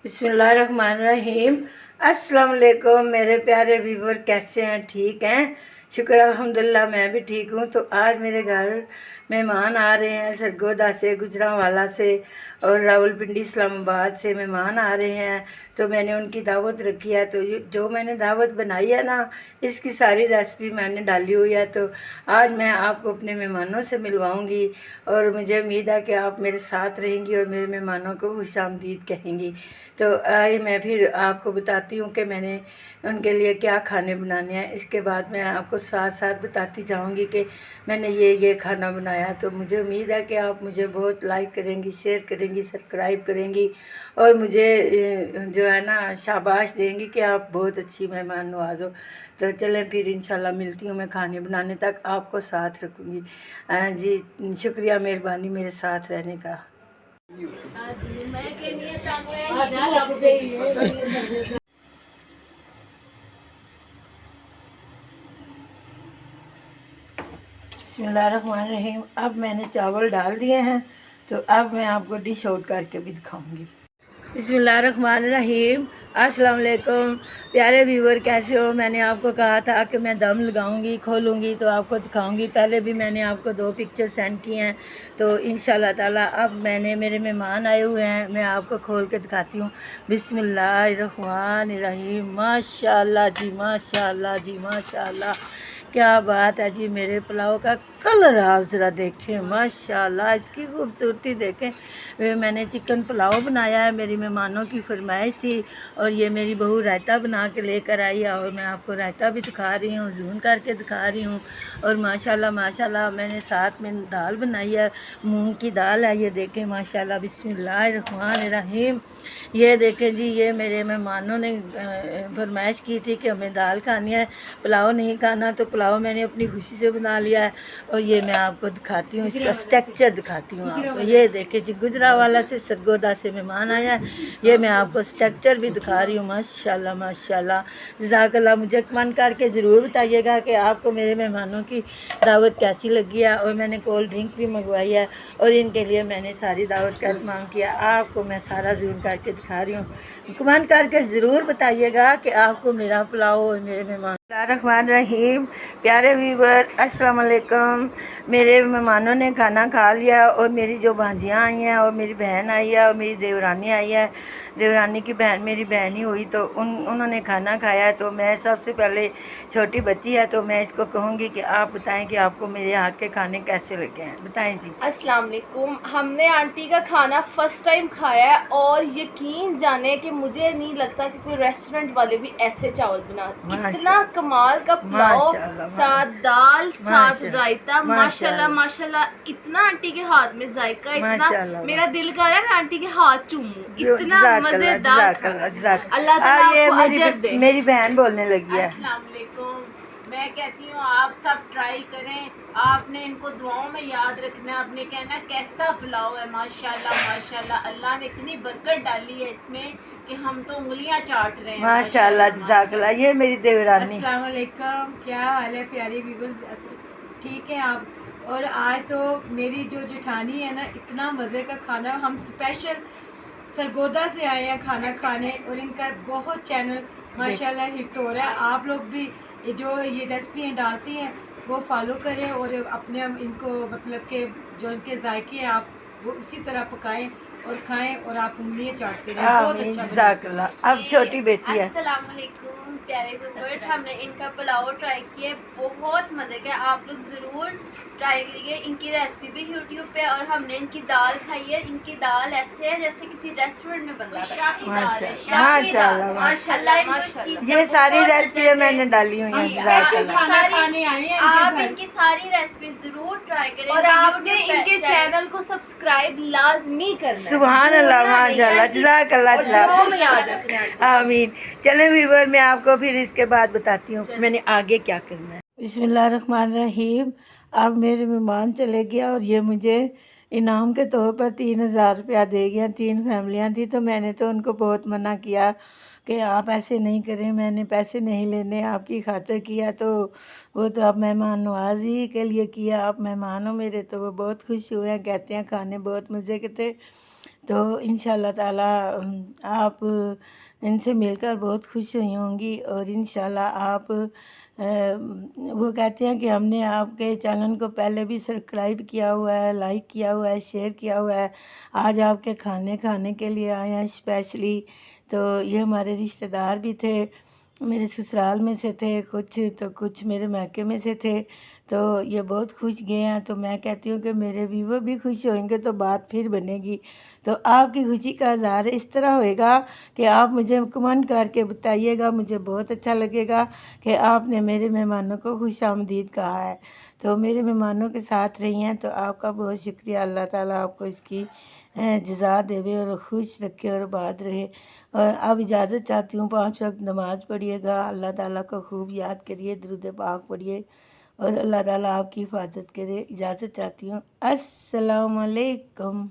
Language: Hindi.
बिस्मिल्लाहिर्रहमानिर्रहीम। अस्सलाम वालेकुम मेरे प्यारे व्यूवर, कैसे हैं? ठीक हैं, शुक्र अल्हम्दुलिल्लाह, मैं भी ठीक हूँ। तो आज मेरे घर मेहमान आ रहे हैं, सरगोदा से, गुजरांवाला से और रावलपिंडी इस्लामाबाद से मेहमान आ रहे हैं। तो मैंने उनकी दावत रखी है। तो जो मैंने दावत बनाई है ना, इसकी सारी रेसिपी मैंने डाली हुई है। तो आज मैं आपको अपने मेहमानों से मिलवाऊंगी और मुझे उम्मीद है कि आप मेरे साथ रहेंगी और मेरे मेहमानों को खुशामदीद कहेंगी। तो आइए मैं फिर आपको बताती हूँ कि मैंने उनके लिए क्या खाने बनाने हैं। इसके बाद मैं आपको साथ साथ बताती जाऊँगी कि मैंने ये खाना बनाया। तो मुझे उम्मीद है कि आप मुझे बहुत लाइक करेंगी, शेयर करेंगी, सब्सक्राइब करेंगी और मुझे जो है ना शाबाश देंगी कि आप बहुत अच्छी मेहमान नवाज हो। तो चलें फिर इंशाल्लाह मिलती हूँ मैं खाने बनाने तक, आपको साथ रखूँगी। जी शुक्रिया, मेहरबानी मेरे साथ रहने का। बिस्मिल्लाहिर्रहमानिर्रहीम। अब मैंने चावल डाल दिए हैं, तो अब मैं आपको डिश आउट करके भी दिखाऊंगी। बिस्मिल्लाहिर्रहमानिर्रहीम। अस्सलाम वालेकुम प्यारे व्यूवर, कैसे हो? मैंने आपको कहा था कि मैं दम लगाऊंगी, खोलूंगी तो आपको दिखाऊंगी। पहले भी मैंने आपको 2 पिक्चर सेंड किए हैं। तो इंशाल्लाह ताला अब मेरे मेहमान आए हुए हैं, मैं आपको खोल के दिखाती हूँ। बिस्मिल्लाहिर्रहमानिर्रहीम। माशाल्लाह जी, माशाल्लाह जी, माशाल्लाह, क्या बात है जी। मेरे पुलाव का कलर आप ज़रा देखें, माशाल्लाह, इसकी खूबसूरती देखें। मैंने चिकन पुलाव बनाया है, मेरी मेहमानों की फरमाइश थी और ये मेरी बहू रायता बना के लेकर आई है और मैं आपको रायता भी दिखा रही हूँ, जूम करके दिखा रही हूँ। और माशाल्लाह माशाल्लाह मैंने साथ में दाल बनाई है, मूंग की दाल है, ये देखें माशाल्लाह। बिस्मिल्लाहिर्रहमानिर्रहीम। ये देखें जी, ये मेरे मेहमानों ने फरमाइश की थी कि हमें दाल खानी है, पुलाव नहीं खाना। तो पुलाव मैंने अपनी खुशी से बना लिया है और ये मैं आपको दिखाती हूँ, इसका स्ट्रक्चर दिखाती हूँ आपको। ये देखें जी, गुजरांवाला से, सरगोदा से मेहमान आया है, ये मैं आपको स्ट्रक्चर भी दिखा रही हूँ। माशाल्लाह माशाल्लाह, जज़ाकल्लाह। मुझे कमेंट करके ज़रूर बताइएगा कि आपको मेरे मेहमानों की दावत कैसी लगी है। और मैंने कोल्ड ड्रिंक भी मंगवाई है और इनके लिए मैंने सारी दावत का इत्माम किया। आपको मैं सारा जूम करके दिखा रही हूँ। कमेंट करके ज़रूर बताइएगा कि आपको मेरा पुलाव और मेरे मेहमान। बिस्मिल्लाहिर्रहमानिर्रहीम। प्यारे व्यूवर, अस्सलाम वालेकुम। मेरे मेहमानों ने खाना खा लिया और मेरी जो भांजियाँ आई हैं और मेरी बहन आई है और मेरी देवरानी आई है, देवरानी की बहन मेरी बहन ही हुई। तो उन्होंने खाना खाया। तो मैं सबसे पहले, छोटी बच्ची है तो मैं इसको कहूँगी कि आप बताएं कि आपको मेरे हाथ के खाने कैसे लगे हैं, बताएं जी। अस्सलाम वालेकुम। हमने आंटी का खाना फर्स्ट टाइम खाया है और यकीन जाने कि मुझे नहीं लगता कि कोई रेस्टोरेंट वाले भी ऐसे चावल बनाते। इतना कमाल का पुलाव, साथ दाल, साथ रायता, माशाल्लाह माशाल्लाह। इतना आंटी के हाथ में जायका, इतना मेरा दिल कर रहा है मैं आंटी के हाथ चूमूं, इतना मजेदार खाना। अल्लाह ताला आपको अजर दे। मेरी बहन बोलने लगी है। अस्सलाम वालेकुम। मैं कहती हूँ आप सब ट्राई करें। आपने इनको दुआओं में याद रखना है। आपने कहना कैसा पुलाव है, माशाल्लाह माशाल्लाह। अल्लाह ने इतनी बरकत डाली है इसमें कि हम तो उंगलियां चाट रहे हैं। माशाल्लाह जज़ाकल्लाह। ये मेरी देवरानी। अस्सलाम वालेकुम, क्या हाल है प्यारी व्यूअर्स? ठीक है आप? और आज तो मेरी जो जेठानी है ना, इतना मज़े का खाना, हम स्पेशल सरगोदा से आए हैं खाना खाने और इनका बहुत चैनल माशाल्लाह हिट हो रहा है। आप लोग भी जो ये रेसिपी डालती हैं वो फॉलो करें और अपने इनको मतलब के जो इनके जायके हैं आप वो उसी तरह पकाएं और खाएं और आप उंगलियां चाटते रहें। बहुत अच्छा जज़ाकल्लाह। अब छोटी बेटी है। अस्सलाम वालेकुम प्यारे व्यूअर्स, हमने इनका पुलाव ट्राई किया, बहुत मज़े का। आप लोग ज़रूर ट्राई करिए। इनकी रेसिपी भी यूट्यूब पे और हमने इनकी दाल खाई है। इनकी दाल ऐसे है जैसे किसी रेस्टोरेंट में बनता है। माशाल्लाह माशाल्लाह। ये सारी रेसिपी मैंने डाली हुई है। आप इनकी सारी रेसिपी ज़रूर ट्राई करें और आपने इनके चैनल को सब्सक्राइब लाजमी करना है। सुभान अल्लाह माशाल्लाह, जज़ाकल्लाह याद रखना है। आमीन। चले व्यूवर, मैं आपको फिर इसके बाद बताती हूँ मैंने आगे क्या करना है। बिस्मिल्लाहिर्रहमानिर्रहीम। अब मेरे मेहमान चले गया और ये मुझे इनाम के तौर पर 3000 रुपया दे गया। 3 फैमिलियाँ थी तो मैंने तो उनको बहुत मना किया कि आप ऐसे नहीं करें, मैंने पैसे नहीं लेने, आपकी खातिर किया। तो वो तो आप मेहमान नवाजी के लिए किया, आप मेहमान हो मेरे। तो वो बहुत खुश हुए हैं, कहते हैं खाने बहुत मज़े के थे। तो इंशाल्लाह ताला आप इनसे मिलकर बहुत खुश हुई होंगी और इंशाल्लाह आप वो कहते हैं कि हमने आपके चैनल को पहले भी सब्सक्राइब किया हुआ है, लाइक किया हुआ है, शेयर किया हुआ है। आज आपके खाने खाने के लिए आए हैं स्पेशली। तो ये हमारे रिश्तेदार भी थे, मेरे ससुराल में से थे कुछ, तो कुछ मेरे मायके में से थे। तो ये बहुत खुश गए हैं। तो मैं कहती हूँ कि मेरे व्यूवर भी खुश होंगे तो बात फिर बनेगी। तो आपकी खुशी का इज़हार इस तरह होएगा कि आप मुझे कमेंट करके बताइएगा, मुझे बहुत अच्छा लगेगा कि आपने मेरे मेहमानों को खुशामदीद कहा है। तो मेरे मेहमानों के साथ रही हैं तो आपका बहुत शुक्रिया। अल्लाह ताला आपको इसकी जज़ा देवे और खुश रखे और आबाद रहे। और अब इजाज़त चाहती हूँ, 5 वक्त नमाज़ पढ़िएगा, अल्लाह ताला को खूब याद करिए, दुरूद पाक पढ़िए और अल्लाह ताला आपकी हिफाजत करे। इजाज़त चाहती हूँ। अस्सलाम वालेकुम।